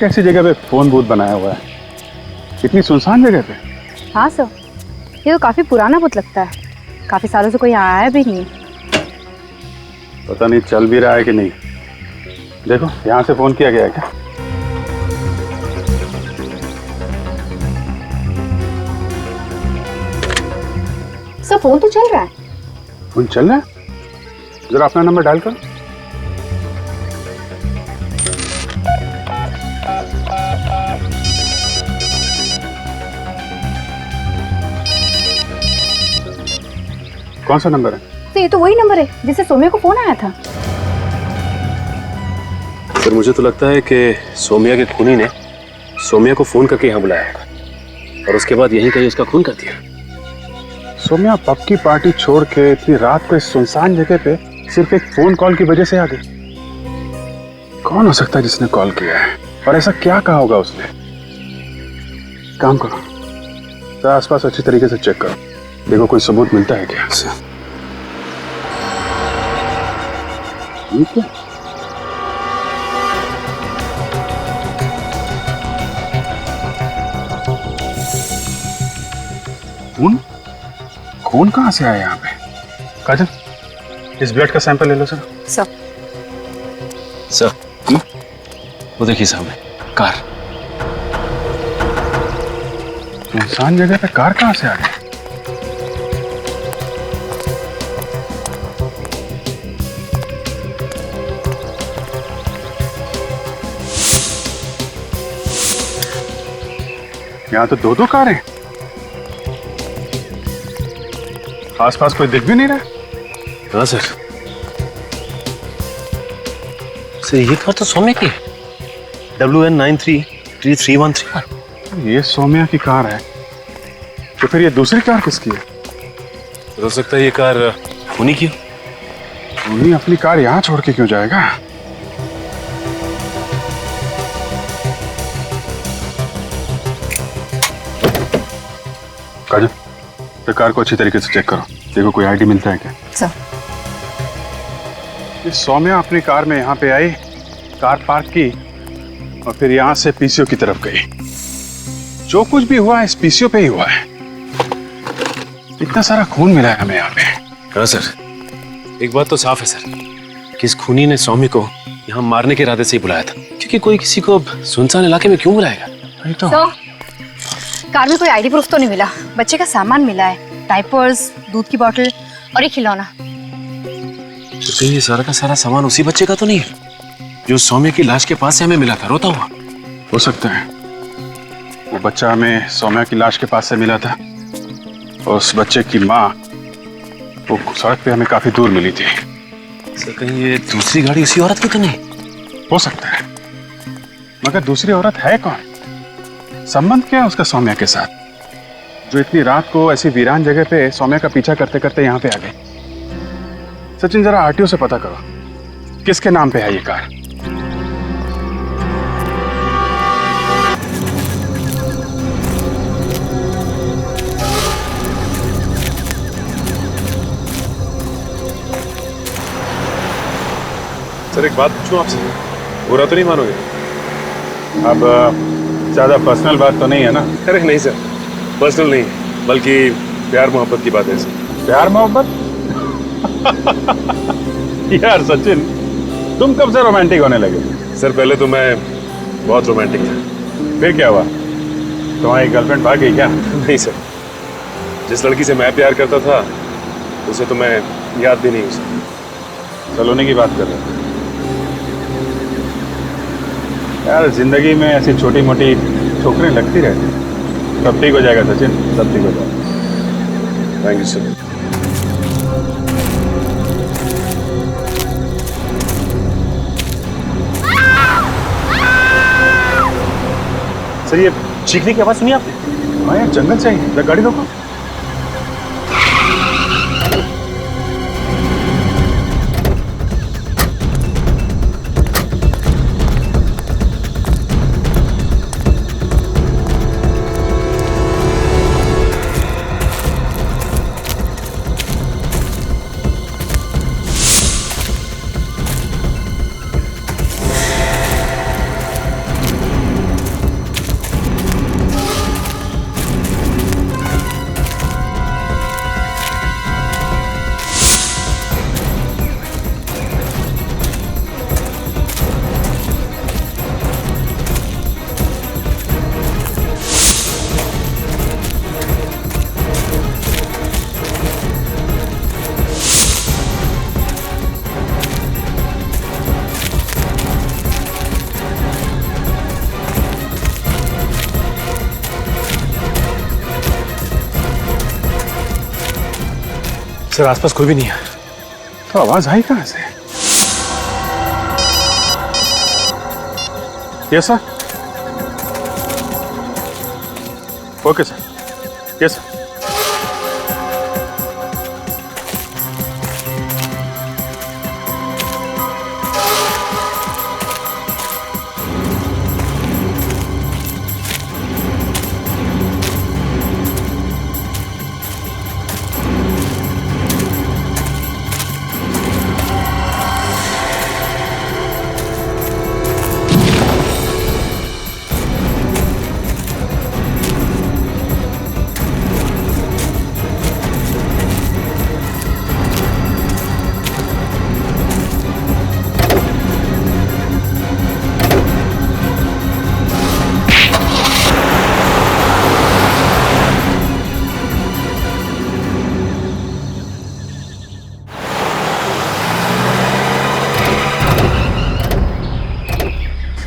कैसी जगह पे फोन बूथ बनाया हुआ है, इतनी सुनसान जगह पे? हाँ सर, ये तो काफी पुराना बुत लगता है, काफी सालों से कोई यहाँ आया भी नहीं। पता नहीं चल भी रहा है कि नहीं। देखो यहाँ से फोन किया गया है क्या? सर फोन तो चल रहा है। फोन चल रहा है? जरा अपना नंबर डायल करो। कौन सा नंबर है? तो ये तो वही नंबर है जिससे सोम्या को फोन आया था। सर मुझे तो लगता है कि सोम्या के खूनी ने सोम्या को फोन करके यहाँ बुलाया होगा और उसके बाद यहीं कहीं उसका खून कर दिया। सोम्या पब की पार्टी छोड़ के इतनी रात को इस सुनसान जगह पे सिर्फ एक फोन कॉल की वजह से आ गई। कौन हो सकता है जिसने कॉल किया है और ऐसा क्या कहा होगा उसने? काम करो, तो आसपास अच्छी तरीके से चेक करो, देखो कोई सबूत मिलता है क्या? ठीक है। खून? खून कहाँ से आया यहाँ पे? काजल, इस ब्लड का सैंपल ले लो सर। सर वो देखिए सामने कार। सुनसान जगह पे कार कहाँ से आ गई? यहाँ तो दो कारें। आसपास कोई दिख भी नहीं रहा। हाँ सर, ये कार तो सोम्या की है। WN933313। ये सोम्या की कार है, तो फिर ये दूसरी कार किसकी है? हो सकता है ये कार खूनी की हो। खूनी अपनी कार यहाँ छोड़ के क्यों जाएगा? काजल, तो कार को अच्छी तरीके से चेक करो, देखो कोई आईडी मिलता है क्या? सर ये सोम्या अपनी कार में यहाँ पे आई, कार पार्क की और फिर यहाँ से पीसीओ की तरफ गई। जो कुछ भी हुआ है इस पीसीओ पे ही हुआ है। इतना सारा खून मिला है हमें यहाँ पे। हाँ सर, एक बात तो साफ है सर कि इस खूनी ने सौम्य को यहाँ मारने के इरादे से ही बुलाया था, क्योंकि कोई किसी को सुनसान इलाके में क्यों बुलाएगा? वही तो। कार में कोई आईडी प्रूफ तो नहीं मिला, बच्चे का सामान मिला है, डायपर्स, दूध की बोतल और एक खिलौना। तो ये सारा का सारा सामान उसी बच्चे का तो नहीं है जो सौम्य की लाश के पास से हमें मिला था रोता हुआ? हो सकता है वो बच्चा हमें सौम्या की लाश के पास से मिला था और उस बच्चे की माँ वो सड़क पे हमें काफी दूर मिली थी। सर कहीं ये दूसरी गाड़ी उसी औरत की तो नहीं? हो सकता है, मगर दूसरी औरत है कौन? संबंध क्या है उसका सौम्या के साथ, जो इतनी रात को ऐसी वीरान जगह पे सौम्या का पीछा करते करते यहाँ पे आ गई? सचिन जरा आरटीओ से पता करो किसके नाम पे है ये कार। सर एक बात पूछूं आपसे, बुरा तो नहीं मानोगे? अब ज्यादा पर्सनल बात तो नहीं है ना? अरे नहीं सर, पर्सनल नहीं, बल्कि प्यार मोहब्बत की बात है सर। प्यार मोहब्बत? यार सचिन, तुम कब से रोमांटिक होने लगे? सर पहले तो मैं बहुत रोमांटिक था। फिर क्या हुआ? तुम्हारी गर्लफ्रेंड भाग गई क्या? नहीं सर, जिस लड़की से मैं प्यार करता था उसे तो मैं याद भी नहीं उसे। सलोनी की बात कर रहे हो? यार जिंदगी में ऐसी छोटी मोटी ठोकरें लगती रहती हैं। सब ठीक हो जाएगा सचिन, सब ठीक हो जाएगा। Thank you sir. सर ये चीखने की आवाज सुनी आपने? हाँ यार, जंगल से ही। गाड़ी रोको। सर आसपास कोई भी नहीं है। तो आवाज आई कहां से? Yes sir. Okay sir. Yes sir.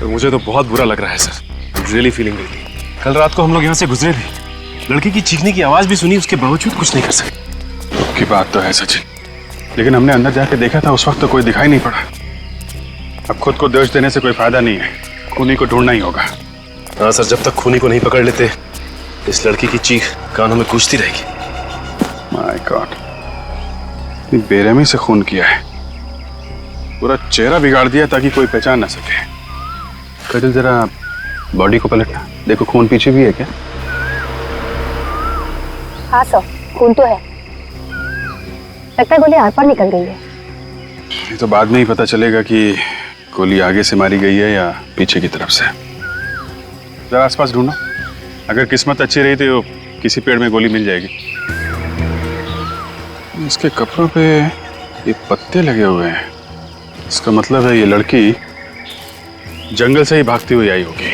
मुझे तो बहुत बुरा लग रहा है सर। Really feeling guilty. कल रात को हम लोग यहाँ से गुजरे भी, लड़की की चीखने की आवाज भी सुनी, उसके बावजूद कुछ नहीं कर सके। की बात तो है सचिन, लेकिन हमने अंदर जाके देखा था, उस वक्त तो कोई दिखाई नहीं पड़ा। अब खुद को दोष देने से कोई फायदा नहीं है, खूनी को ढूंढना ही होगा। हाँ सर, जब तक खूनी को नहीं पकड़ लेते इस लड़की की चीख कानों में गूंजती रहेगी। माय गॉड, बेरहमी से खून किया है, पूरा चेहरा बिगाड़ दिया ताकि कोई पहचान ना सके। कजल जरा बॉडी को पलटना, देखो खून पीछे भी है क्या? हाँ सर, खून तो है, लगता है गोली आर पार निकल गई है। ये तो बाद में ही पता चलेगा कि गोली आगे से मारी गई है या पीछे की तरफ से। जरा आसपास ढूंढो, अगर किस्मत अच्छी रही तो किसी पेड़ में गोली मिल जाएगी। इसके कपड़ों पे ये पत्ते लगे हुए हैं, इसका मतलब है ये लड़की जंगल से ही भागती हुई आई होगी।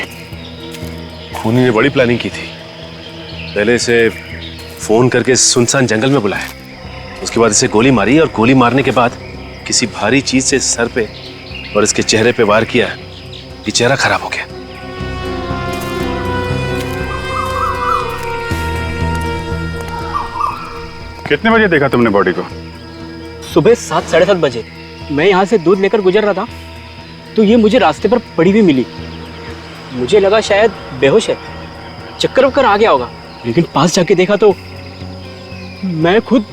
खूनी ने बड़ी प्लानिंग की थी। पहले इसे फोन करके सुनसान जंगल में बुलाया, उसके बाद इसे गोली मारी और गोली मारने के बाद किसी भारी चीज से सर पे और इसके चेहरे पे वार किया। ये चेहरा खराब हो गया। कितने बजे देखा तुमने बॉडी को? सुबह 7 साढ़े 7 बजे मैं यहाँ से दूध लेकर गुजर रहा था तो ये मुझे रास्ते पर पड़ी हुई मिली। मुझे लगा शायद बेहोश है, चक्कर वक्कर आ गया होगा, लेकिन पास जाके देखा तो मैं खुद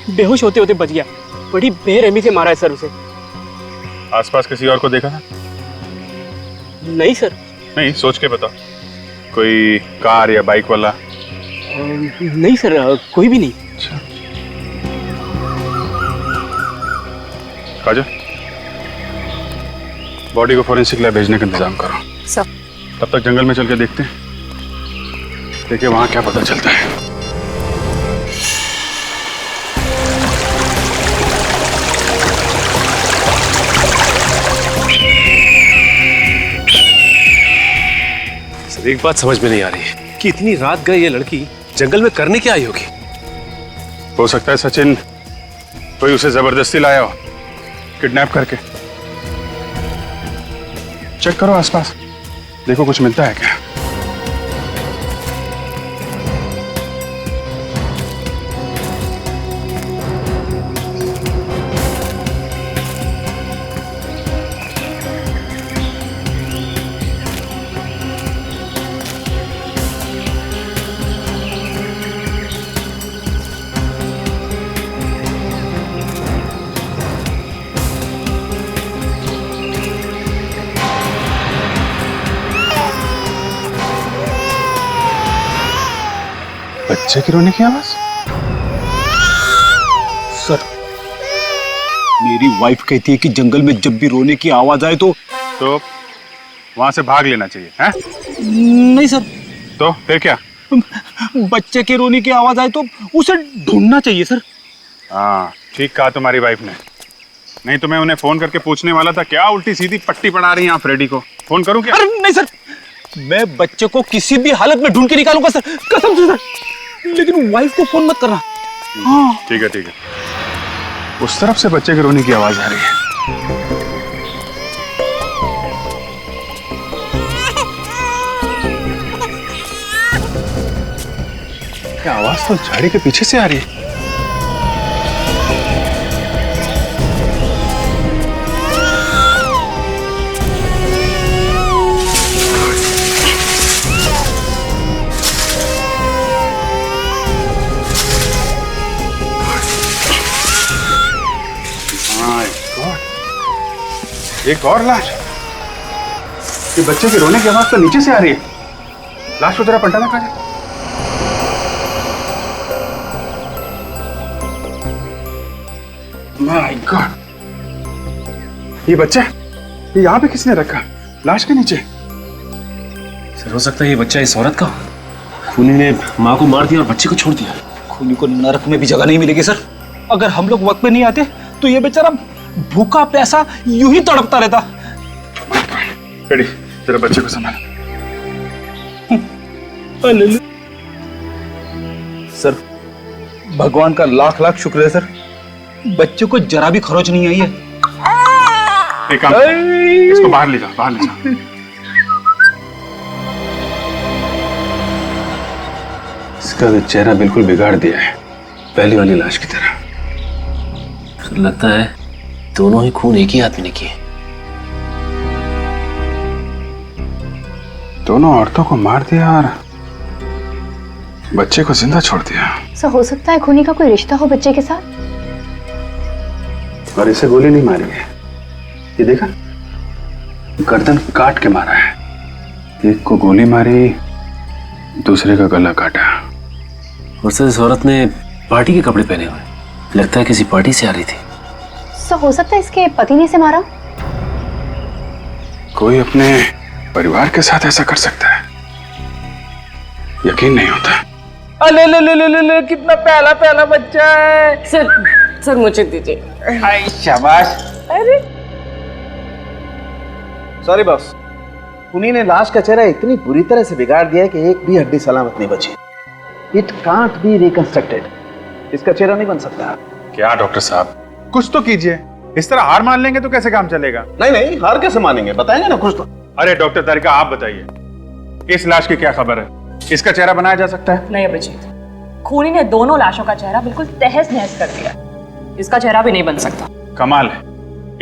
बेहोश होते होते बच गया। बड़ी बेरहमी से मारा है सर उसे। आसपास किसी और को देखा था? नहीं सर। नहीं, सोच के बताओ, कोई कार या बाइक वाला? नहीं सर, कोई भी नहीं। अच्छा, काजल, बॉडी को फॉरेंसिक लैब भेजने का इंतजाम करो। सर। तब तक जंगल में चल के देखते हैं, देखिए वहां क्या पता चलता है। सर एक बात समझ में नहीं आ रही है कि इतनी रात गए ये लड़की जंगल में करने क्या आई होगी। हो सकता है सचिन कोई उसे जबरदस्ती लाया हो, किडनैप करके। चेक करो आसपास, देखो कुछ मिलता है क्या। बच्चे की रोने की आवाज? सर, मेरी वाइफ कहती है कि जंगल में जब भी रोने की आवाज आए तो वहां से भाग लेना चाहिए, हैं? नहीं सर। तो फिर क्या? बच्चे के रोने की आवाज आए तो उसे ढूंढना चाहिए सर। हाँ, ठीक कहा तुम्हारी वाइफ ने। नहीं तो मैं उन्हें फोन करके पूछने वाला था, क्या उल्टी सीधी पट्टी पढ़ा रही हैं आप फ्रेडी को? फोन करूं क्या? अरे नहीं सर, मैं बच्चे को किसी भी हालत में ढूंढ के निकालूंगा सर, कसम से सर, लेकिन वाइफ को फोन मत करना। हाँ ठीक है, ठीक है। उस तरफ से बच्चे के रोने की आवाज आ रही है। क्या आवाज तो झाड़ी के पीछे से आ रही है। एक और लाश। ये बच्चे के रोने की आवाज तो नीचे से आ रही है। लाश को जरा पलटाना कहा जाए। माय गॉड, ये बच्चा ये यहाँ पे किसने रखा? लाश के नीचे। सर हो सकता है ये बच्चा इस औरत का हो। खूनी ने माँ को मार दिया और बच्चे को छोड़ दिया। खूनी को नरक में भी जगह नहीं मिलेगी सर। अगर हम लोग वक्त पे नहीं आते तो ये बेचारा भूखा प्यासा यूं ही तड़पता रहता। रेडी, तेरे बच्चे को संभाल। सर भगवान का लाख लाख शुक्र है सर, बच्चे को जरा भी खरोच नहीं आई है। एक काम करो, इसको बाहर ले जाओ, बाहर ले जाओ। इसका तो चेहरा बिल्कुल बिगाड़ दिया है, पहली वाली लाश की तरह। लगता है दोनों ही खून एक ही आदमी ने किए। दोनों औरतों को मार दिया और बच्चे को जिंदा छोड़ दिया। सर हो सकता है खूनी का कोई रिश्ता हो बच्चे के साथ। और इसे गोली नहीं मारी है, ये देखा, गर्दन काट के मारा है। एक को गोली मारी, दूसरे का गला काटा। और सर इस औरत ने पार्टी के कपड़े पहने हुए, लगता है किसी पार्टी से आ रही थी। सर हो सकता है इसके पति ने इसे मारा। कोई अपने परिवार के साथ ऐसा कर सकता है? यकीन नहीं होता। अले ले ले ले ले ले, कितना प्याला प्याला बच्चा है। सर मुझे दीजिए। हाय शाबाश। अरे सॉरी बॉस, उन्हीं ने लाश का चेहरा इतनी बुरी तरह से बिगाड़ दिया है कि एक भी हड्डी सलामत नहीं बची। It can't be reconstructed. इसका चेहरा नहीं बन सकता। क्या डॉक्टर साहब, कुछ तो कीजिए। इस तरह हार मान लेंगे तो कैसे काम चलेगा? नहीं नहीं, हार कैसे मानेंगे, बताएंगे ना कुछ तो। अरे डॉक्टर तारिका, आप बताइए, इस लाश की क्या खबर है? इसका चेहरा बनाया जा सकता है? नहीं अभिजीत, खूनी ने दोनों लाशों का चेहरा बिल्कुल तहस नहस कर दिया। इसका चेहरा भी नहीं बन सकता। कमाल है,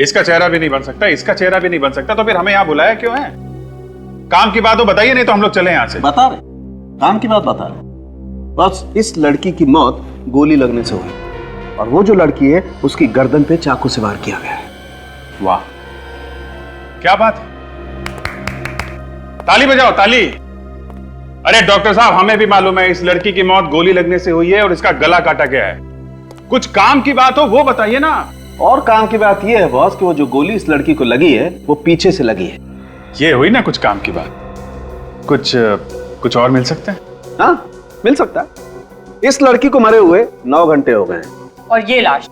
इसका चेहरा भी नहीं बन सकता, इसका चेहरा भी नहीं बन सकता, तो फिर हमें यहाँ बुलाया क्यों है? काम की बात हो बताइए, नहीं तो हम लोग चले यहाँ से। बता रहे, काम की बात बता रहे। बस इस लड़की की मौत गोली लगने से हुई, और वो जो लड़की है उसकी गर्दन पे चाकू से वार किया गया है। वाह, क्या बात है, ताली बजाओ ताली। अरे डॉक्टर साहब, हमें भी मालूम है इस लड़की की मौत गोली लगने से हुई है और इसका गला काटा गया है। कुछ काम की बात हो वो बताइए ना। और काम की बात यह है बॉस कि वो जो गोली इस लड़की को लगी है वो पीछे से लगी है। ये हुई ना कुछ काम की बात। कुछ और मिल सकते हैं? हाँ मिल सकता है। इस लड़की को मरे हुए 9 घंटे हो गए हैं। और ये लाश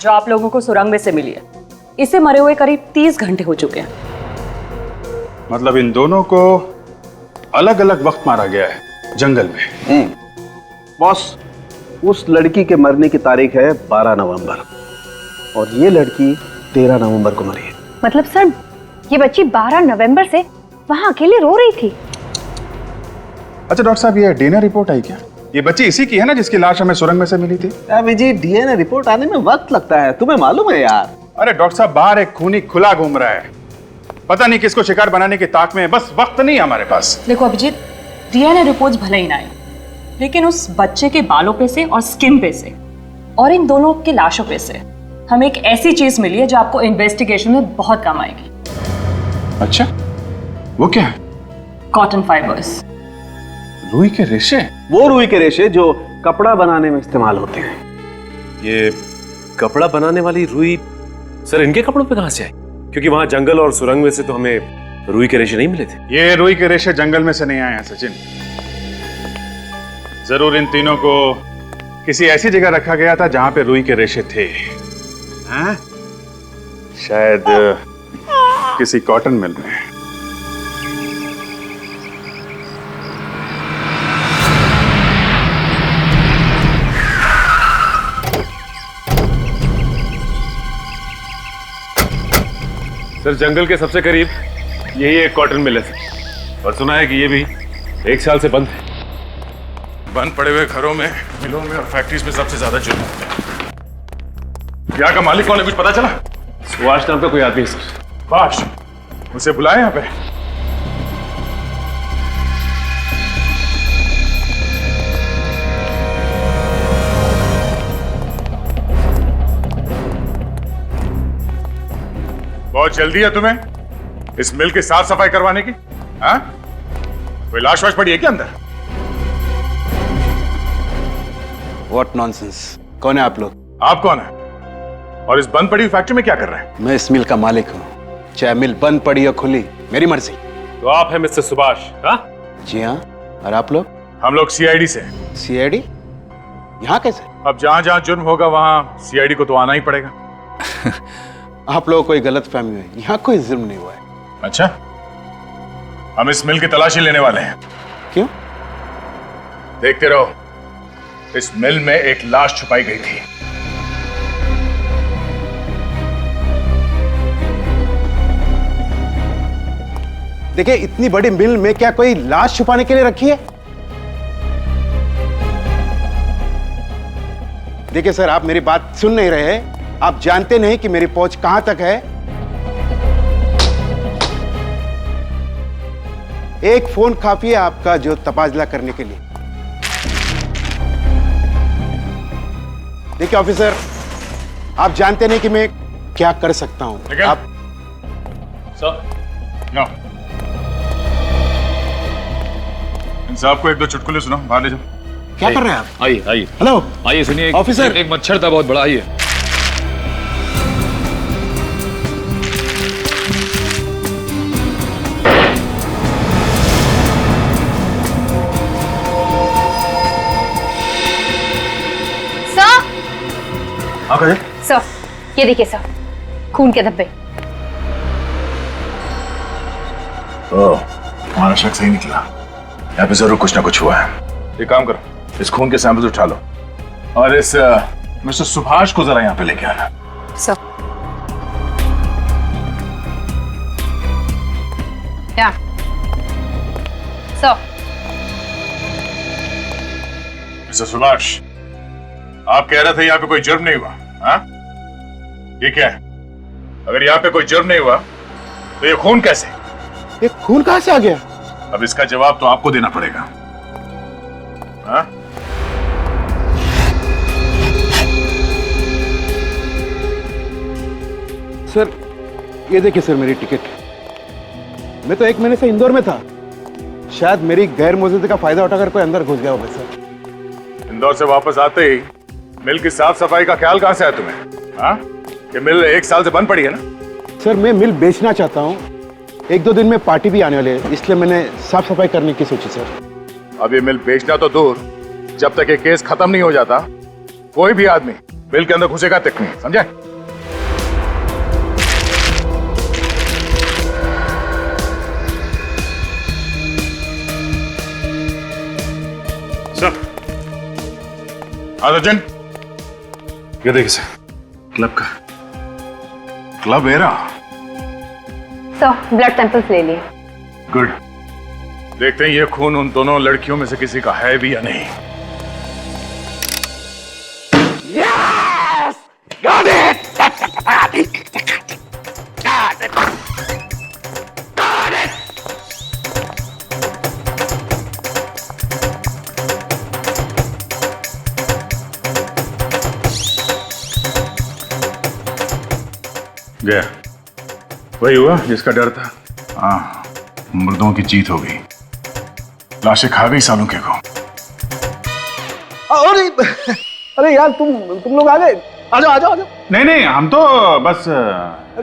जो आप लोगों को सुरंग में से मिली है, इसे मरे हुए करीब 30 घंटे हो चुके हैं। मतलब इन दोनों को अलग अलग वक्त मारा गया है जंगल में। बॉस, उस लड़की के मरने की तारीख है 12 नवंबर और ये लड़की 13 नवंबर को मरी है। मतलब सर ये बच्ची 12 नवंबर से वहां अकेले रो रही थी। अच्छा डॉक्टर साहब, ये डीएनए रिपोर्ट आई क्या? ये बच्ची इसी की है ना जिसकी लाश हमें सुरंग में से मिली थी? विजय, डीएनए रिपोर्ट आने में वक्त लगता है, तुम्हें मालूम है यार। अरे डॉक्टर साहब, बाहर एक खूनी खुला घूम रहा है, पता नहीं किसको शिकार बनाने की ताक में है, बस वक्त नहीं है हमारे पास। देखो अभिजीत, डीएनए रिपोर्ट्स भले ही ना आए, लेकिन उस बच्चे के बालों पे से और स्किन पे से और इन दोनों की लाशों पे से हमें एक ऐसी चीज मिली है जो आपको इन्वेस्टिगेशन में बहुत काम आएगी। अच्छा, वो क्या है? Cotton fibres. रुई के रेशे? वो रुई के रेशे जो कपड़ा बनाने में इस्तेमाल होते हैं। ये कपड़ा बनाने वाली रुई सर इनके कपड़ों पे कहां से आई? क्योंकि वहां जंगल और सुरंग में से तो हमें रुई के रेशे नहीं मिले थे। ये रुई के रेशे जंगल में से नहीं आए हैं सचिन, जरूर इन तीनों को किसी ऐसी जगह रखा गया था जहां पे रुई के रेशे थे। हाँ? शायद किसी कॉटन मिल में। सर जंगल के सबसे करीब यही एक कॉटन मिल है और सुना है कि ये भी 1 साल से बंद है। बंद पड़े हुए घरों में, मिलों में और फैक्ट्रीज में सबसे ज्यादा जुर्म होते हैं। यहाँ का मालिक कौन है, कुछ पता चला? सुभाष नाम का कोई आदमी है सर। बाश, उसे बुलाए यहाँ पे। बहुत बहुत जल्दी है तुम्हें इस मिल की साफ सफाई करवाने की? हाँ? कोई लाश वाश पड़ी है क्या अंदर? What nonsense. कौन है आप लोग? आप कौन है और इस बंद पड़ी हुई फैक्ट्री में क्या कर रहे हैं? मैं इस मिल का मालिक हूँ, चाहे मिल बंद पड़ी हो खुली, मेरी मर्जी। तो आप हैं मिस्टर सुभाष? हाँ, जी हाँ। और आप लोग? हम लोग सीआईडी से। सीआईडी? यहाँ कैसे? अब जहां जहां जुर्म होगा वहां सीआईडी को तो आना ही पड़ेगा। आप लोगों को कोई गलत फहमी है, यहाँ कोई जुर्म नहीं हुआ है। अच्छा, हम इस मिल की तलाशी लेने वाले हैं। क्यों? देखते रहो, इस मिल में एक लाश छुपाई गई थी। देखिए, इतनी बड़ी मिल में क्या कोई लाश छुपाने के लिए रखी है? देखिए सर, आप मेरी बात सुन नहीं रहे। आप जानते नहीं कि मेरी पहुंच कहां तक है। एक फोन काफी है आपका जो तबादला करने के लिए। देखिए ऑफिसर, आप जानते नहीं कि मैं क्या कर सकता हूं। आप सर, नो। इन साहब को एक दो चुटकुले सुनाओ, बाहर ले जाओ। क्या कर रहे हैं आप? आइए आइए हेलो आइए, सुनिए। ऑफिसर। एक मच्छर था बहुत बड़ा। आइए। सर, हाँ कहे? सर, ये देखिए सर, खून के धब्बे। ओह, हमारा शक सही निकला। यहाँ पे जरूर कुछ ना कुछ हुआ है। एक काम करो, इस खून के सैंपल्स उठा लो और इस मिस्टर सुभाष को जरा यहाँ पे लेके आना। सर, क्या? सर, मिस्टर सुभाष, आप कह रहे थे यहाँ पे कोई जुर्म नहीं हुआ, हाँ? ये क्या है? अगर यहाँ पे कोई जुर्म नहीं हुआ तो ये खून कैसे? ये खून कहां से आ गया? अब इसका जवाब तो आपको देना पड़ेगा। हाँ? सर, ये देखिए सर, मेरी टिकट। मैं तो 1 महीने से इंदौर में था। शायद मेरी गैर मौजूदगी का फायदा उठाकर कोई अंदर घुस गया होगा सर। इंदौर से वापस आते ही मिल की साफ सफाई का ख्याल कहां से आया तुम्हें? हाँ? ये मिल 1 साल से बंद पड़ी है ना? सर, मैं मिल बेचना चाहता हूँ। 1-2 दिन में पार्टी भी आने वाली है, इसलिए मैंने साफ सफाई करने की सोची सर। अब ये मिल बेचना तो दूर, जब तक ये केस खत्म नहीं हो जाता कोई भी आदमी मिल के अंदर घुसेगा तक नहीं, समझे? सर, अर्जुन, ये देखिए सर, क्लब का club era. Sir, blood samples ले लिए। गुड। देखते हैं ये खून उन दोनों लड़कियों में से किसी का है भी या नहीं। गया, वही हुआ जिसका डर था। हाँ, मुर्दों की जीत हो गई। लाशें खा गई सालों के को। अरे यार, तुम लोग आ गए। आ जाओ आ जाओ आ जाओ। नहीं नहीं, हम तो बस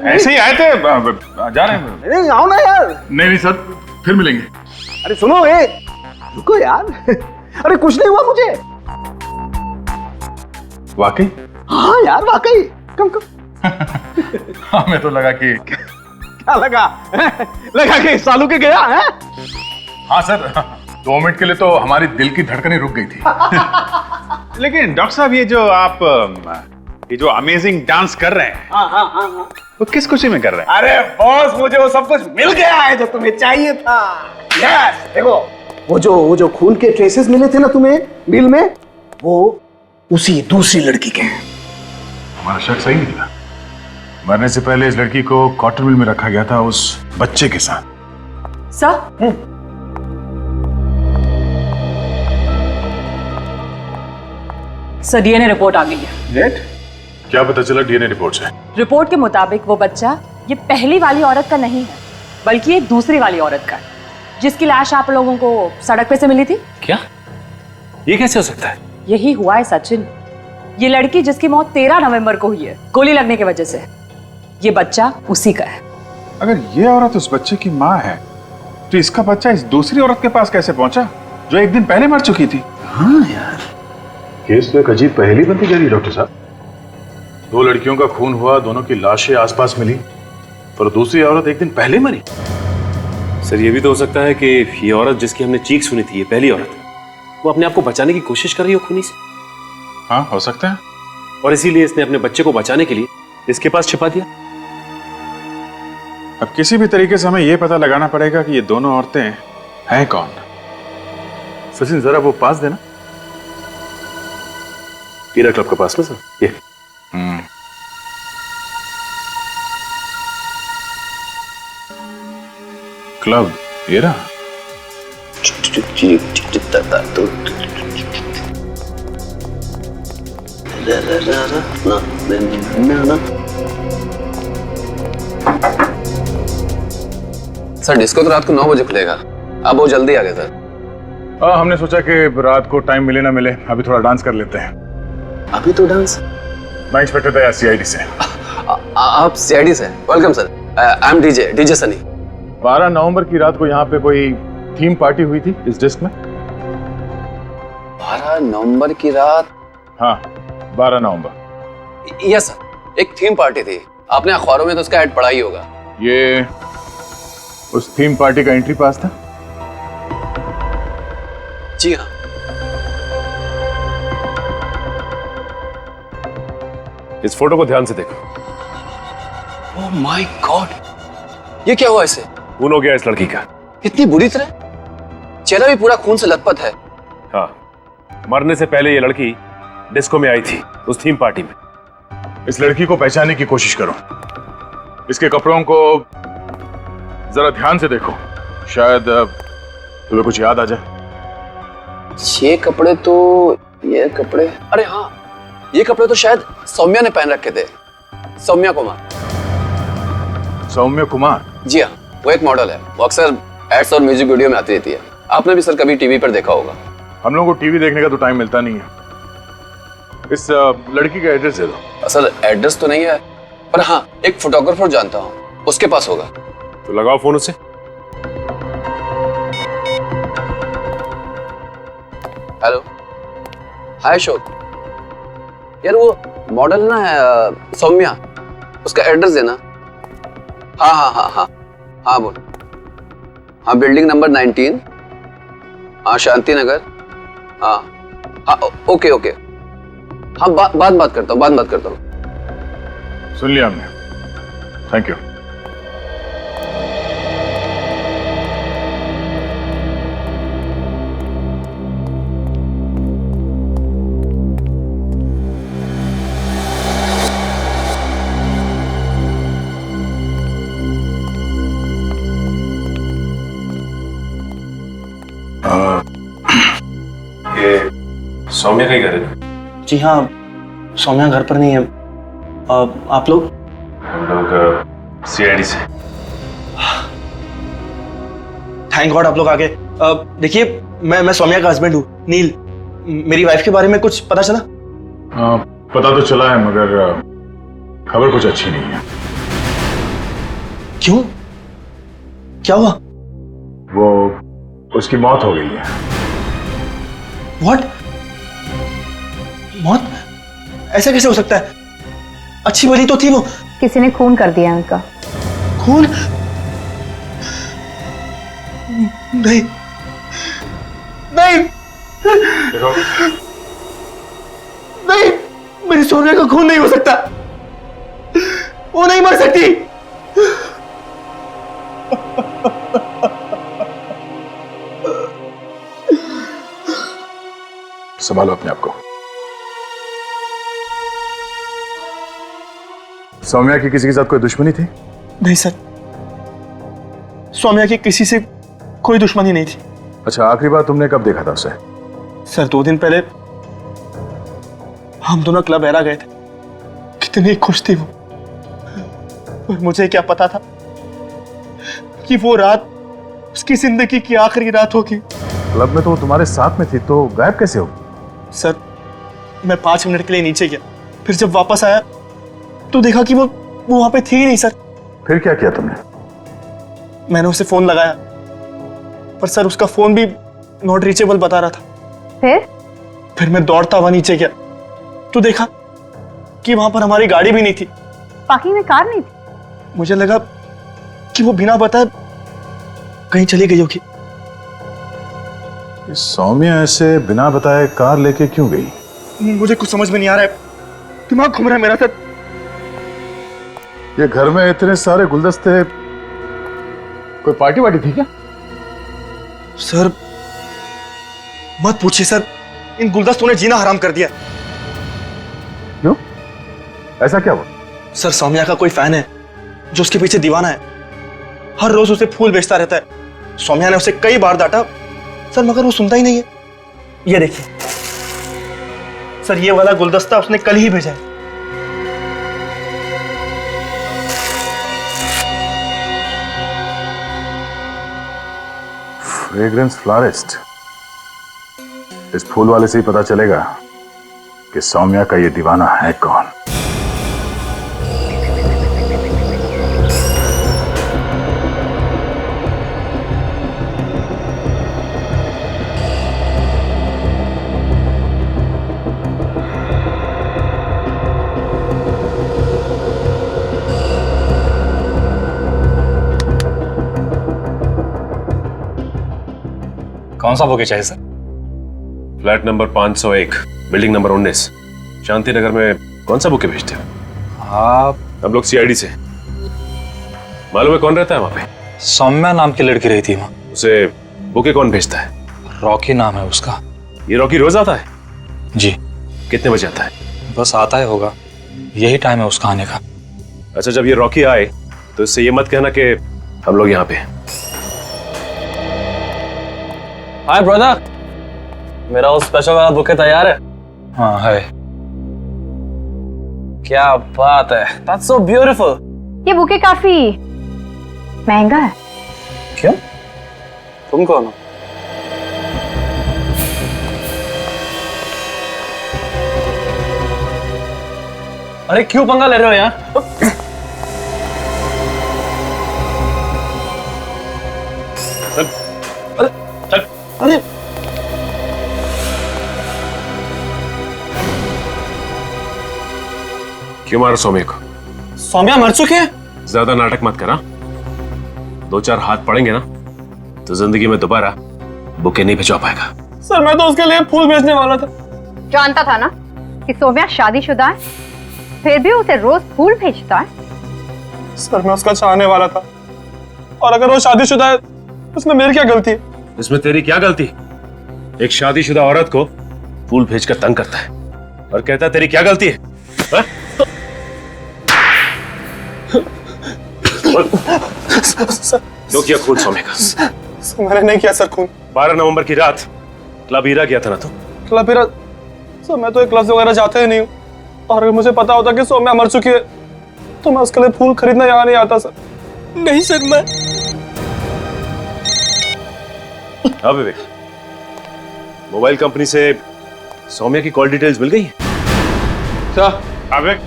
ऐसे ही आए थे, जा रहे हैं। नहीं, आओ ना यार। नहीं नहीं सर, फिर मिलेंगे। अरे सुनो, रुको यार। अरे कुछ नहीं हुआ मुझे। वाकई? हाँ यार, वाकई। कम कम। हमें तो लगा कि क्या लगा? लगा कि सालू के गया है? हाँ सर, 2 मिनट के लिए तो हमारी दिल की धड़कनें रुक गई थी। लेकिन डॉक्टर साहब, ये जो अमेजिंग डांस कर रहे हैं, हाँ। वो किस खुशी में कर रहे हैं? अरे बॉस, मुझे वो सब कुछ मिल गया है जो तुम्हें चाहिए था। यस, देखो, वो जो खून के ट्रेसेस मिले थे ना तुम्हें मिल में, वो उसी दूसरी लड़की के हैं। हमारा शक सही निकला। मरने से पहले इस लड़की को कॉटन मिल में रखा गया था उस बच्चे के साथ। सर, सर, डीएनए रिपोर्ट आ गई है। क्या पता चला डीएनए रिपोर्ट से? रिपोर्ट के मुताबिक वो बच्चा ये पहली वाली औरत का नहीं है, बल्कि ये दूसरी वाली औरत का है, जिसकी लाश आप लोगों को सड़क पे से मिली थी। क्या? ये कैसे हो सकता है? यही हुआ है सचिन। ये लड़की जिसकी मौत 13 नवंबर को हुई है गोली लगने की वजह से, ये बच्चा उसी का है। अगर ये औरत उस बच्चे की माँ है तो इसका बच्चा इस दूसरी औरत के पास कैसे पहुंचा जो एक दिन पहले मर चुकी थी? हाँ यार, केस तो एक अजीब पहेली बनती जा रही डॉक्टर साहब। 2 लड़कियों का खून हुआ, दोनों की लाशें आसपास मिली, पर दूसरी औरत एक दिन पहले मरी। सर ये भी तो हो सकता है कि ये औरत जिसकी हमने चीख सुनी थी, ये पहली औरत, वो अपने आप को बचाने की कोशिश कर रही हो खूनी से। हाँ, हो सकता है। और इसीलिए इसने अपने बच्चे को बचाने के लिए इसके पास छिपा दिया। अब किसी भी तरीके से हमें यह पता लगाना पड़ेगा कि ये दोनों औरतें हैं कौन। सचिन जरा वो पास देना। हीरा क्लब के पास में सर, ये क्लब हीरा। सर डिस्को तो रात को 9 बजे खुलेगा, आप बहुत जल्दी आ गए सर। हमने सोचा कि रात को टाइम मिले ना मिले, अभी थोड़ा डांस कर लेते हैं। अभी तो डांस? मैं इंस्पेक्टर था सीआईडी से। आप सीआईडी से? Welcome sir, I am DJ Sunny. 12 नवंबर की रात को यहाँ पे कोई थीम पार्टी हुई थी इस डिस्क में। 12 नवंबर की रात? हाँ, 12 नवंबर। यस सर, एक थीम पार्टी थी, आपने अखबारों में तो उसका ऐड पढ़ा ही होगा। ये उस थीम पार्टी का एंट्री पास था? जी हाँ। इस फोटो को ध्यान से देखो। ओह माय गॉड, ये क्या हुआ इसे? खून हो गया इस लड़की का। इतनी बुरी तरह? चेहरा भी पूरा खून से लथपथ है। हाँ, मरने से पहले ये लड़की डिस्को में आई थी, उस थीम पार्टी में। इस लड़की को पहचानने की कोशिश करो, इसके कपड़ों को जरा ध्यान से देखो, शायद तुम्हें कुछ याद आ जाए। ये कपड़े अरे हाँ, ये कपड़े तो शायद सौम्या ने पहन रखे थे। सौम्या कुमार। सौम्या कुमार? जी हाँ, वो एक मॉडल है, वो अक्सर एड्स और म्यूजिक वीडियो में आती रहती है। आपने भी सर कभी टीवी पर देखा होगा। हम लोगों को टीवी देखने का तो टाइम मिलता नहीं है। इस लड़की का एड्रेस दे दो। सर एड्रेस तो नहीं है, पर हाँ एक फोटोग्राफर जानता हूँ, उसके पास होगा। तो लगाओ फोन उसे। हेलो, हाय अशोक। यार वो मॉडल ना है सौम्या, उसका एड्रेस देना। हाँ हाँ हाँ हाँ हाँ बोल। हाँ बिल्डिंग नंबर 19, हाँ शांति नगर। हाँ हाँ ओके ओके। हाँ बात करता हूँ। सुन लिया हमने, थैंक यू। सौम्या का ही घर है? जी हाँ, सौम्या घर पर नहीं है। आप लोग? हम लोग सीआईडी से। थैंक गॉड आप लोग आ गए। देखिए मैं सौम्या का हस्बैंड हूँ, नील। मेरी वाइफ के बारे में कुछ पता चला? पता तो चला है, मगर खबर कुछ अच्छी नहीं है। क्यों? क्या हुआ? वो उसकी मौत हो गई है। व्हाट? मौत? ऐसा कैसे हो सकता है? अच्छी भली तो थी वो। किसी ने खून कर दिया उनका। खून? नहीं नहीं देखो, नहीं, मेरी सोनिया का खून नहीं हो सकता, वो नहीं मर सकती। संभालो अपने आप को। सौम्या की किसी के साथ कोई दुश्मनी थी? नहीं सर, सौम्या की किसी से कोई दुश्मनी नहीं थी। अच्छा, आखिरी बार तुमने कब देखा था उसे? सर 2 दिन पहले हम दोनों क्लब एरा गए थे। कितनी खुश थी वो। और मुझे क्या पता था कि वो रात उसकी जिंदगी की आखिरी रात होगी। क्लब में तो वो तुम्हारे साथ में थी, तो गायब कैसे हो? सर, मैं 5 मिनट के लिए नीचे गया, फिर जब वापस आया तो देखा कि वो वहां पे थी ही नहीं। सर, फिर क्या किया तुमने? मैंने उसे फोन लगाया, पर सर उसका फोन भी नॉट रीचेबल बता रहा था। फिर मैं दौड़ता हुआ नीचे गया तो देखा कि वहां पर हमारी गाड़ी भी नहीं थी, पार्किंग में कार नहीं थी। मुझे लगा कि वो बिना बताए कहीं चली गई होगी। सौम्या ऐसे बिना बताए कार लेके क्यों गई? मुझे कुछ समझ में नहीं आ रहा है, दिमाग घूम रहा है मेरा। सर, ये घर में इतने सारे गुलदस्ते, कोई पार्टी वार्टी थी क्या? सर मत पूछिए सर, इन गुलदस्तों ने जीना हराम कर दिया। क्यों? ऐसा क्या हुआ? सर, सौम्या का कोई फैन है जो उसके पीछे दीवाना है, हर रोज उसे फूल बेचता रहता है। सौम्या ने उसे कई बार डांटा सर, मगर वो सुनता ही नहीं है। ये देखिए सर, ये वाला गुलदस्ता उसने कल ही भेजा है। Fragrance florist. इस फूल वाले से ही पता चलेगा कि सौम्या का ये दीवाना है कौन। कौन सा बुके चाहिए sir? Flat number 501, building number 19, Shanti Nagar में कौन सा बुके भेजते हो? आप? हम लोग सीआईडी से। मालूम है कौन रहता है वहां पे? सौम्या नाम की लड़की रही थी वहाँ। उसे बुके कौन भेजता है? रॉकी नाम है उसका। ये रॉकी रोज आता है? जी। कितने बजे आता है? बस आता है होगा, यही टाइम है उसका आने का। अच्छा, जब ये रॉकी आए तो इससे ये मत कहना कि हम लोग यहाँ पे हैं। हाय ब्रदर, मेरा उस स्पेशल वाला बुके तैयार है? हाँ है। क्या बात है, That's so beautiful। ये बुके काफी महंगा है। क्यों? तुम कौन हो? अरे क्यों पंगा ले रहे हो यार? अरे क्यों मारा सौम्या को? सौम्या मर चुके हैं। ज्यादा नाटक मत करा, 2-4 हाथ पड़ेंगे ना तो जिंदगी में दोबारा बुके नहीं भिजवा पाएगा। सर, मैं तो उसके लिए फूल बेचने वाला था। जानता था ना कि सौम्या शादीशुदा है, फिर भी उसे रोज फूल भेजता है। सर, मैं उसका चाहने वाला था, और अगर वो शादीशुदा है उसमें मेरी क्या गलती है? इसमें तेरी क्या गलती? एक शादीशुदा औरत को फूल भेजकर तंग करता है और कहता है तेरी क्या गलती है? हा? तो किया खून सौम्या का? मैंने नहीं किया सर खून। 12 नवंबर की रात क्लब हीरा गया था ना तू? क्लब हीरा? सर, मैं तो एक क्लब वगैरह जाते ही नहीं हूँ, और अगर मुझे पता होता कि सौम्या मर चुकी है तो मैं उसके लिए फूल खरीदना यहाँ नहीं आता सर। नहीं सर, मैं हाँ विवेक, मोबाइल कंपनी से सौम्या की कॉल डिटेल्स मिल गई है? सर, विवेक,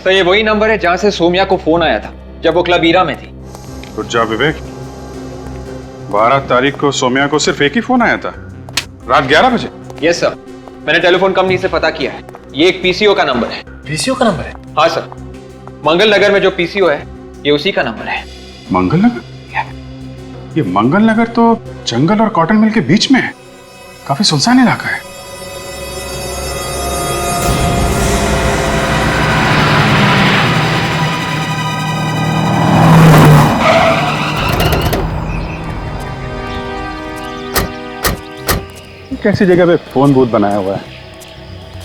सर ये वही नंबर है जहां से सौम्या को फोन आया था जब वो क्लब हीरा में थी। रुक जा विवेक, 12 तारीख को सौम्या को सिर्फ एक ही फोन आया था, रात 11 बजे? यस सर, मैंने टेलीफोन कंपनी से पता किया है, ये एक पीसीओ का नंबर है। पीसीओ का नंबर है? हाँ सर, मंगल नगर में जो पीसीओ है ये उसी का नंबर है। मंगल नगर? ये मंगल नगर तो जंगल और कॉटन मिल के बीच में है, काफी सुनसान इलाका है। कैसी जगह पे फोन बूथ बनाया हुआ है,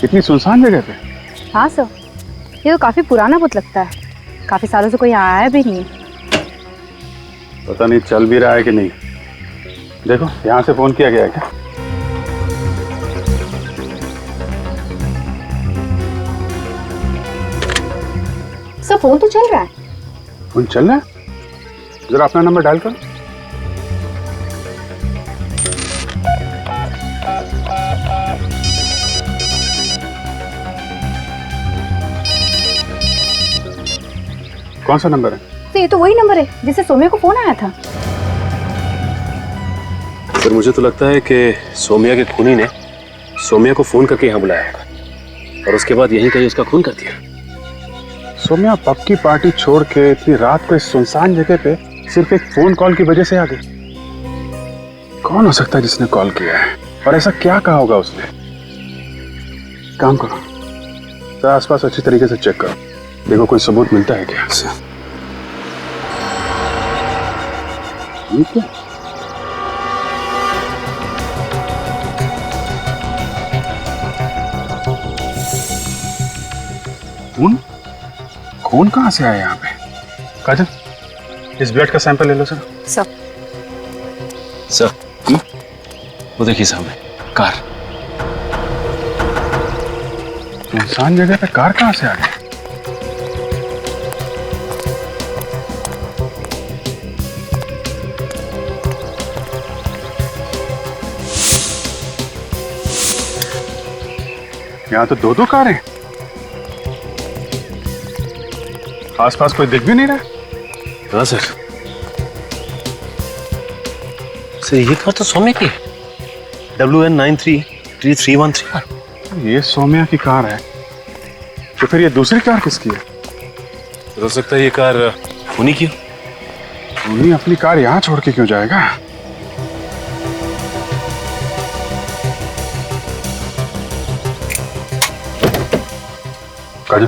इतनी सुनसान जगह पे? हाँ सर, ये तो काफी पुराना बुत लगता है, काफी सालों से कोई आया भी नहीं। पता नहीं चल भी रहा है कि नहीं। देखो, यहाँ से फोन किया गया है क्या? सर, सर फोन तो चल रहा है। फोन चल रहा है? जरा अपना नंबर डायल करो। कौन सा नंबर है? तो ये तो वही नंबर है जिससे सौम्या को फोन आया था। सर मुझे तो लगता है कि सौम्या के खूनी ने सौम्या को फोन करके यहाँ बुलाया होगा और उसके बाद यहीं कहीं उसका खून कर दिया। सौम्या पब की पार्टी छोड़ के इतनी रात को इस सुनसान जगह पे सिर्फ एक फोन कॉल की वजह से आ गई। कौन हो सकता है जिसने कॉल किया है और ऐसा क्या कहा होगा उसने? काम करो, तो आसपास अच्छी तरीके से चेक करो, देखो कोई सबूत मिलता है क्या। ठीक है। खून? खून कहाँ से आया यहाँ पे? काजल, इस ब्लड का सैंपल ले लो सर। सर वो देखिए सामने कार। सुनसान जगह पे कार कहाँ से आ गई? यहाँ तो दो कार हैं। आसपास कोई दिख भी नहीं रहा। हाँ सर ये कार तो सौम्या की है। WN933313। ये सौम्या की कार है, तो फिर ये दूसरी कार किसकी है? हो सकता है ये कार खूनी की हो। खूनी अपनी कार यहाँ छोड़ के क्यों जाएगा? काजल,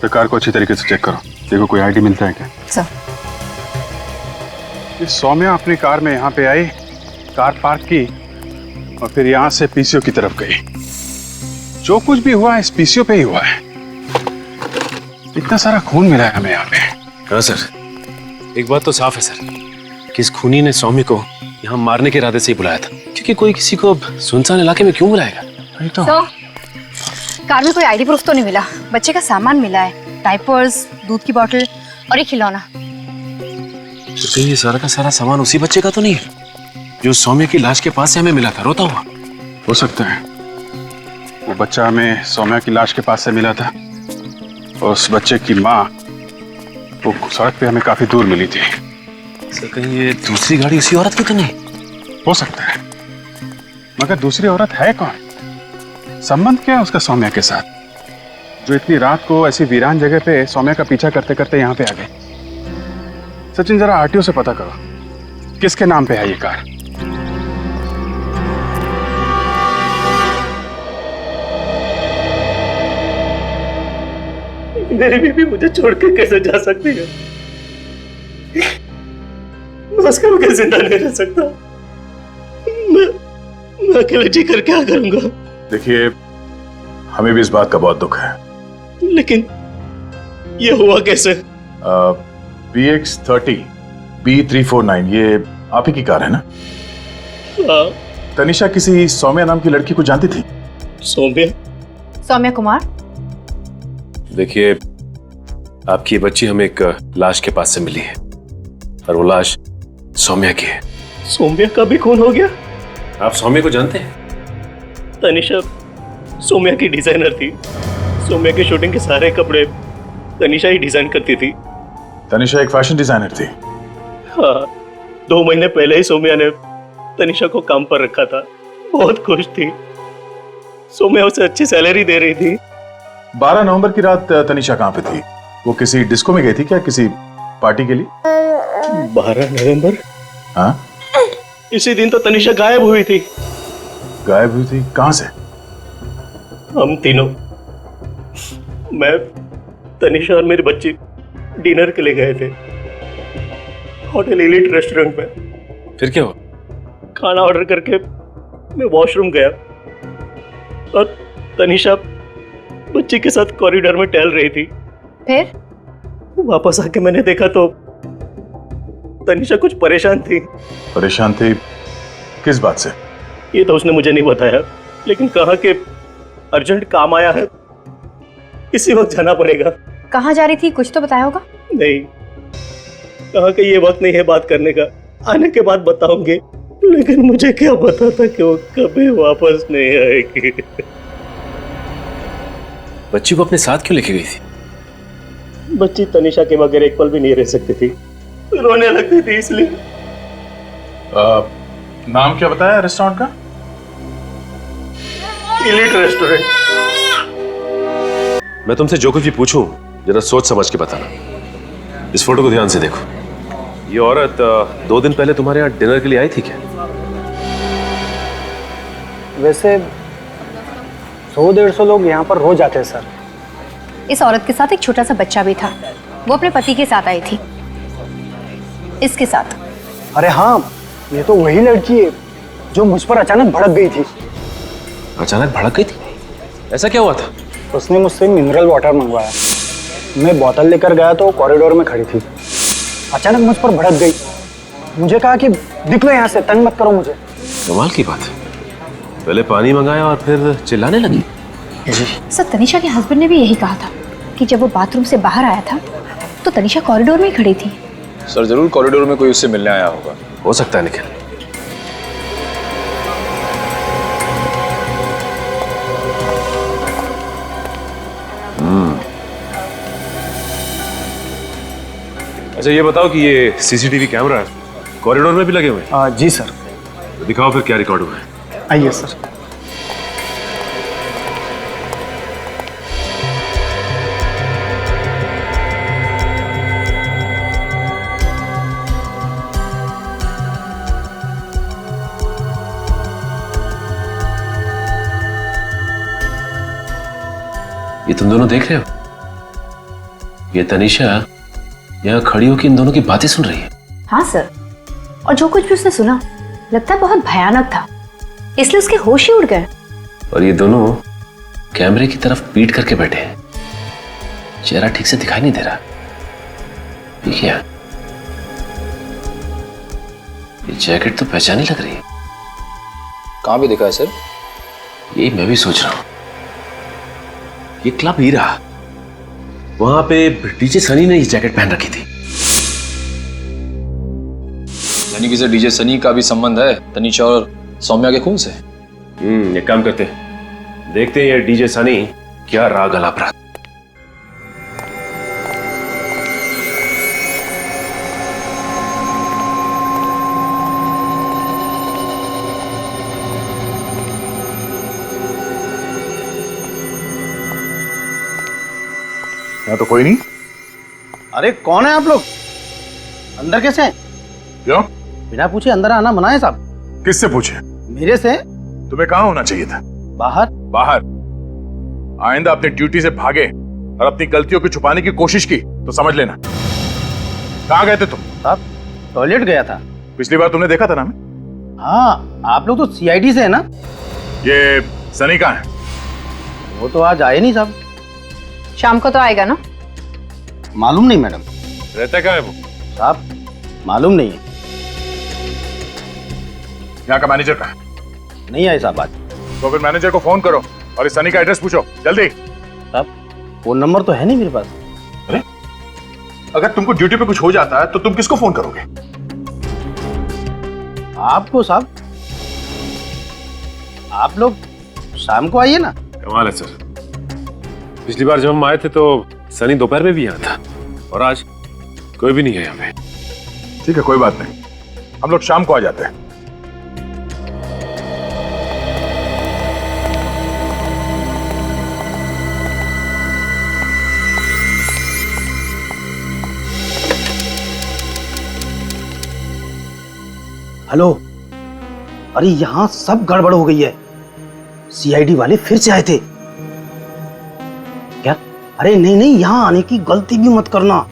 तो कार को अच्छी तरीके से चेक करो, देखो कोई आईडी मिलता है क्या। सर ये सौम्या अपनी कार में यहाँ पे आई, कार पार्क की और फिर यहाँ से पीसीओ की तरफ गई। जो कुछ भी हुआ इस पीसीओ पे ही हुआ है। इतना सारा खून मिला है हमें यहाँ पे। हाँ सर, एक बात तो साफ है सर कि इस खूनी ने सौम्या को यहाँ मारने के इरादे से ही बुलाया था, क्योंकि कोई किसी को सुनसान इलाके में क्यों बुलाएगा? नहीं तो कार में कोई आईडी प्रूफ तो नहीं मिला, बच्चे का सामान मिला है, डायपर्स, दूध की बोतल और एक खिलौना। तो कहीं ये सारा का सारा सामान उसी बच्चे का तो नहीं है जो सौम्या की लाश के पास से हमें मिला था रोता हुआ? हो सकता है वो बच्चा हमें सौम्या की लाश के पास से मिला था और उस बच्चे की माँ वो सड़क पे हमें काफी दूर मिली थी। सर कहीं ये दूसरी गाड़ी उसी औरत की तो नहीं? हो सकता है, मगर दूसरी औरत है कौन? संबंध क्या है उसका सौम्या के साथ, जो इतनी रात को ऐसी वीरान जगह पे सौम्या का पीछा करते करते यहाँ पे आ गए? सचिन जरा आरटीओ से पता करो किसके नाम पे है ये कार। मेरी बीवी मुझे छोड़ के कैसे जा सकती है? मैं उसका बगैर जिंदा नहीं रह सकता। मैं अकेले जी कर क्या करूंगा? देखिए, हमें भी इस बात का बहुत दुख है, लेकिन ये हुआ कैसे? BX30 B349 ये आप ही की कार है ना? हाँ। तनिषा किसी सौम्या नाम की लड़की को जानती थी? सौम्या कुमार। देखिए, आपकी ये बच्ची हमें एक लाश के पास से मिली है और वो लाश सौम्या की है। सौम्या का भी खून हो गया? आप सौम्या को जानते हैं? तनिषा सौम्या की डिजाइनर थी। सौम्या के शूटिंग के सारे कपड़े तनिषा ही डिजाइन करती थी। तनिषा एक फैशन डिजाइनर थी? हाँ, 2 महीने पहले ही सौम्या ने तनिषा को काम पर रखा था। बहुत खुश थी। सौम्या उसे अच्छी सैलरी दे रही थी। 12 नवंबर की रात तनिषा कहाँ पे थी? वो किसी डिस्को में गई थी क्या, किसी पार्टी के लिए? 12 नवंबर? हाँ, इसी दिन तो तनिषा गायब हुई थी। गायब हुई थी? कहाँ से? हम तीनों, मैं, तनिषा और मेरी बच्ची डिनर के लिए गए थे होटल एलिट रेस्टोरेंट में। फिर क्या हुआ? खाना ऑर्डर करके मैं वॉशरूम गया और तनिषा बच्ची के साथ कॉरिडोर में टहल रही थी। फिर वापस आके मैंने देखा तो तनिषा कुछ परेशान थी। परेशान थी? किस बात से? ये तो उसने मुझे नहीं बताया, लेकिन कहा कि अर्जेंट काम आया है, इसी वक्त जाना पड़ेगा। कहाँ जा रही थी, कुछ तो बताया होगा? नहीं, कहा कि ये वक्त नहीं है बात करने का, आने के बाद बताऊंगी। लेकिन मुझे क्या पता था कि वो कभी वापस नहीं आएगी। बच्ची को अपने साथ क्यों लेके गई थी? बच्ची तनिषा के बगैर एक पल भी नहीं रह सकती थी, रोने लगती थी इसलिए। नाम क्या बताया रेस्टोरेंट का? Elite restaurant. मैं तुमसे जो कुछ भी पूछूं जरा सोच समझ के बताना। इस फोटो को ध्यान से देखो। ये औरत 2 दिन पहले तुम्हारे यहाँ डिनर के लिए आई थी क्या? वैसे 100-150 लोग यहाँ पर रोज आते हैं सर। इस औरत के साथ एक छोटा सा बच्चा भी था। वो अपने पति के साथ आई थी, इसके साथ। अरे हाँ, ये तो वही लड़की है जो मुझ पर अचानक भड़क गई थी। अचानक भड़क गई थी? ऐसा क्या हुआ था? उसने मुझसे मिनरल वाटर मंगवाया। मैं बोतल लेकर गया तो कॉरिडोर में खड़ी थी। अचानक मुझ पर भड़क गई। मुझे कहा कि निकलो यहाँ से, तंग मत करो मुझे। कमाल की बात है, पहले पानी मंगाया और फिर चिल्लाने लगी। सर, तनिषा के हस्बैंड ने भी यही कहा था कि जब वो बाथरूम से बाहर आया था तो तनिषा कॉरिडोर में ही खड़ी थी। सर जरूर कॉरिडोर में कोई उससे मिलने आया होगा। हो सकता है निखिल। अच्छा ये बताओ कि ये सीसीटीवी कैमरा कॉरिडोर में भी लगे हुए हैं? जी सर। तो दिखाओ फिर क्या रिकॉर्ड हुआ है। आइए सर। ये तुम दोनों देख रहे हो? ये तनिषा यहाँ खड़ी होकर इन दोनों की बातें सुन रही है। हाँ सर, और जो कुछ भी उसने सुना लगता है बहुत भयानक था, इसलिए उसके होश ही उड़ गए। और ये दोनों कैमरे की तरफ पीट करके बैठे हैं। चेहरा ठीक से दिखाई नहीं दे रहा। ये क्या? ये जैकेट तो पहचानी लग रही है। कहाँ भी दिखा है सर? यही मैं भी सोच रहा हूं। ये क्लब हीरा, वहां पे डीजे सनी ने ये जैकेट पहन रखी थी। यानी कि सर डीजे सनी का भी संबंध है तनिषा और सौम्या के खून से। एक काम करते हैं, देखते हैं ये डीजे सनी क्या राग अलाप रहा। यहाँ तो कोई नहीं। अरे कौन है आप लोग? अंदर कैसे हैं? क्यों? बिना पूछे अंदर आना मना है साहब। किससे पूछे? मेरे से। तुम्हें कहाँ होना चाहिए था? बाहर। बाहर? आइंदा अपनी ड्यूटी से भागे और अपनी गलतियों को छुपाने की कोशिश की तो समझ लेना। कहाँ गए थे तुम? साहब टॉयलेट गया था। पिछली बार तुमने देखा था ना हमें? हाँ, आप लोग तो सीआईडी से है ना? ये सनी कहाँ है? वो तो आज आए नहीं साहब। शाम को तो आएगा ना? मालूम नहीं मैडम। रहता कहाँ है वो? साहब मालूम नहीं है। यहाँ का मैनेजर कहाँ है? नहीं आए साहब आज। तो फिर मैनेजर को फोन करो और इस सनी का एड्रेस पूछो जल्दी। साहब फोन नंबर तो है नहीं मेरे पास। अरे अगर तुमको ड्यूटी पे कुछ हो जाता है तो तुम किसको फोन करोगे? आपको साहब। आप लोग शाम को आइए ना। कमाल है सर, पिछली बार जब हम आए थे तो सनी दोपहर में भी यहाँ था और आज कोई भी नहीं है यहाँ पे। ठीक है कोई बात नहीं, हम लोग शाम को आ जाते हैं। हेलो, अरे यहाँ सब गड़बड़ हो गई है। सीआईडी वाले फिर से आए थे क्या? अरे नहीं नहीं, यहाँ आने की गलती भी मत करना।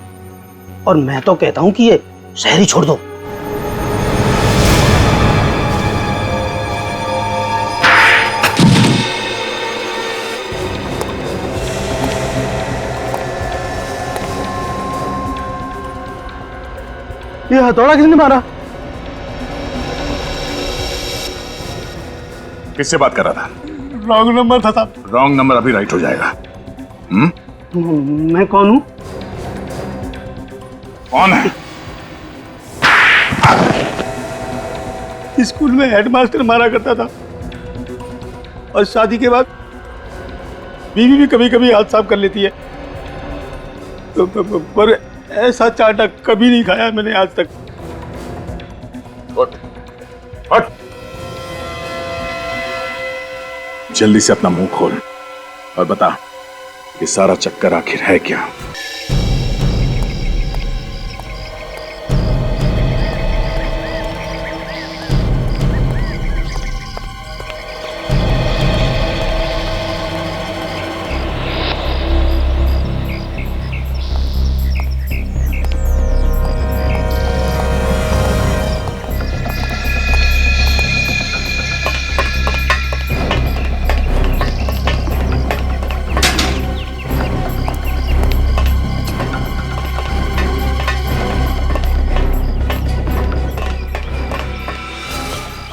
और मैं तो कहता हूँ कि ये शहर ही छोड़ दो। ये हथौड़ा किसने मारा? किससे बात कर रहा था? रॉन्ग नंबर था साहब। रॉन्ग नंबर अभी राइट हो जाएगा। मैं कौन हूँ? कौन है? स्कूल में हेडमास्टर मारा करता था और शादी के बाद बीवी भी कभी कभी हाथ साफ कर लेती है। पर ऐसा चाटा कभी नहीं खाया मैंने आज तक। उठ, उठ। जल्दी से अपना मुंह खोल और बता ये सारा चक्कर आखिर है क्या?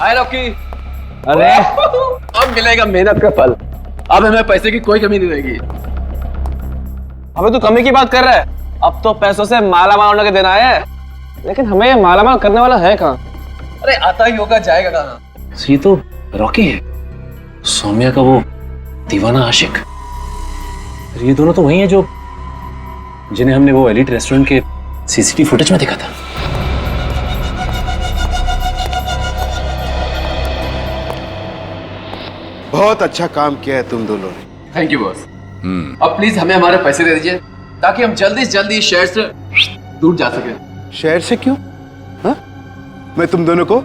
हाय रॉकी। अरे अब मिलेगा मेहनत का फल। अब हमें पैसे की कोई कमी नहीं रहेगी। हमें तो कमी की बात कर रहा है। अब तो पैसों से माला माल होने के देना है, लेकिन हमें ये माला माल करने वाला है कहाँ? अरे आता ही होगा, जाएगा कहाँ? ये तो रॉकी है, सौम्या का वो दीवाना आशिक। ये दोनों तो वही हैं जो जिन्हें हमने वो एलिट रेस्टोरेंट के सीसीटीवी फुटेज में देखा था। बहुत अच्छा काम किया है तुम दोनों ने। Thank you boss. अब प्लीज हमें हमारे पैसे दे दीजिए ताकि हम जल्दी से जल्दी शहर से दूर जा सके। शहर से क्यों? हा? मैं तुम दोनों को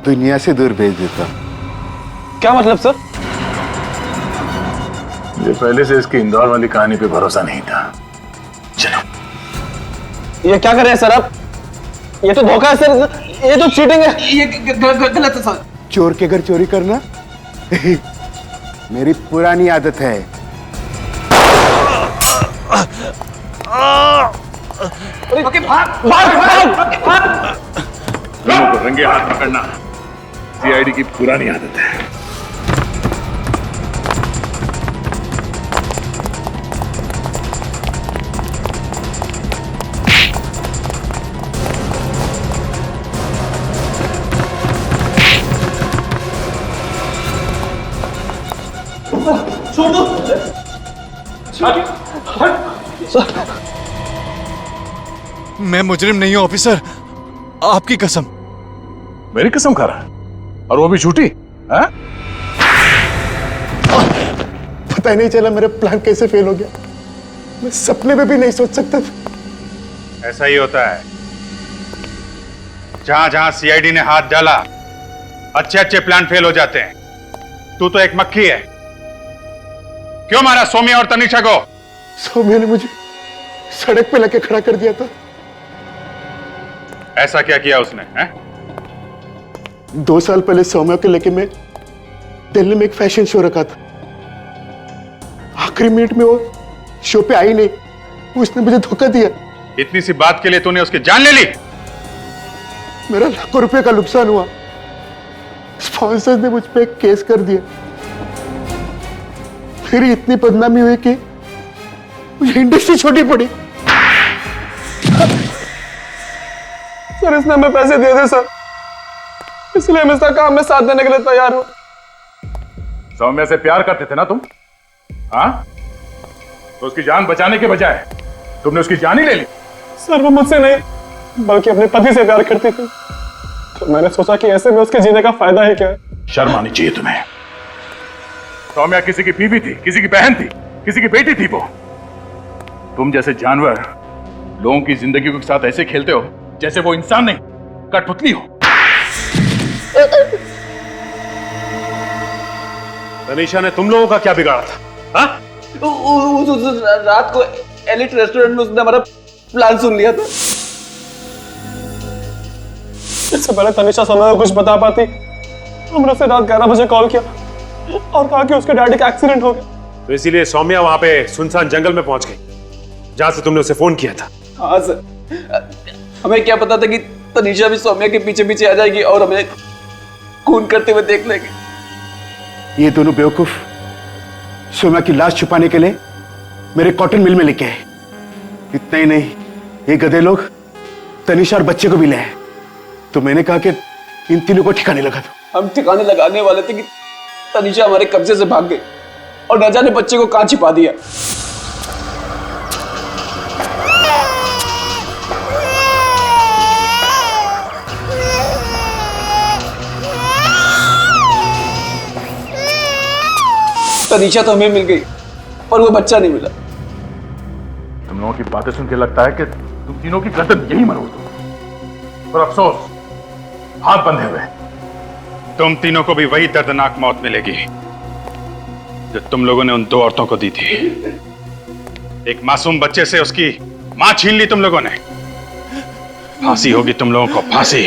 दुनिया से दूर भेज देता हूं। क्या मतलब सर? ये पहले से इसकी इंदौर वाली कहानी पे भरोसा नहीं था। चलो। ये क्या कर रहे हैं सर आप? ये तो धोखा है सर, ये तो चीटिंग है। ये गलत है सर। चोर के घर चोरी करना मेरी पुरानी आदत है। ओके भाग दोनों को रंगे हाथ पकड़ना सीआईडी की पुरानी आदत है। मैं मुजरिम नहीं हूं ऑफिसर, आपकी कसम। मेरी कसम खा रहा है और वो भी झूठी? पता ही नहीं चला मेरा प्लान कैसे फेल हो गया। मैं सपने में भी नहीं सोच सकता था। ऐसा ही होता है, जहां जहां सीआईडी ने हाथ डाला अच्छे अच्छे प्लान फेल हो जाते हैं। तू तो एक मक्खी है। क्यों मारा सौम्या और तनिषा को? सौम्या ने मुझे सड़क पे लाके खड़ा कर दिया था। ऐसा क्या किया उसने है? 2 साल पहले सौम्या को लेके मैं दिल्ली में एक फैशन शो रखा था। आखिरी मिनट में वो शो पे आई नहीं, उसने मुझे धोखा दिया। इतनी सी बात के लिए तूने उसकी जान ले ली? मेरा लाखों रुपए का नुकसान हुआ। स्पॉन्सर्स ने मुझ पे एक केस कर दिया। फिर इतनी बदनामी हुई कि मुझे इंडस्ट्री छोड़ी पड़ी। सर इसने हमें पैसे दे दे सर, इसलिए हम इसका काम में साथ देने के लिए तैयार हूं। सौम्या से प्यार करते थे ना तुम? हाँ? तो उसकी जान बचाने के बजाय तुमने उसकी जान ही ले ली। सर वो मुझसे नहीं बल्कि अपने पति से प्यार करती थी, तो मैंने सोचा कि ऐसे में उसके जीने का फायदा है क्या। शर्म आनी चाहिए तुम्हें। सौम्या किसी की बीवी थी, किसी की बहन थी, किसी की बेटी थी। वो तुम जैसे जानवर लोगों की जिंदगी के साथ ऐसे खेलते हो जैसे वो इंसान नहीं कठपुतली हो। तनीषा ने तुम लोगों का क्या बिगाड़ा था? हाँ? रात को एलिट रेस्टोरेंट में उसने हमारा प्लान सुन लिया था। इससे पहले तनीषा समय को कुछ बता पाती, हमने उसे रात 11 बजे कॉल किया और कहा कि उसके डैडी का एक्सीडेंट हो गया। तो इसीलिए सौम्या वहां पे सुनसान जंगल में पहुंच गई जहां से तुमने उसे फोन किया था। हाँ सर, हमें क्या पता था कि तनीषा भी सौम्या के पीछे पीछे आ जाएगी और हमें खून करते हुए देख लेंगे। ये दोनों बेवकूफ सौम्या की लाश छुपाने के लिए मेरे कॉटन मिल में लेके आए। इतना ही नहीं, ये गधे लोग तनिषा और बच्चे को भी ले आए। तो मैंने कहा कि इन तीनों को ठिकाने लगा दो। हम ठिकाने लगाने वाले थे कि तनिषा हमारे कब्जे से भाग गई और न जाने बच्चे को कहां छिपा दिया। तनिषा तो हमें मिल गई पर वो बच्चा नहीं मिला। तुम लोगों की बातें सुन के लगता है कि तुम तीनों की गर्दन यही मरोड़ दो। पर अफसोस, हाथ बंधे हुए। तुम तीनों को भी वही दर्दनाक मौत मिलेगी जो तुम लोगों ने उन दो औरतों को दी थी। एक मासूम बच्चे से उसकी मां छीन ली तुम लोगों ने। फांसी होगी तुम लोगों को, फांसी।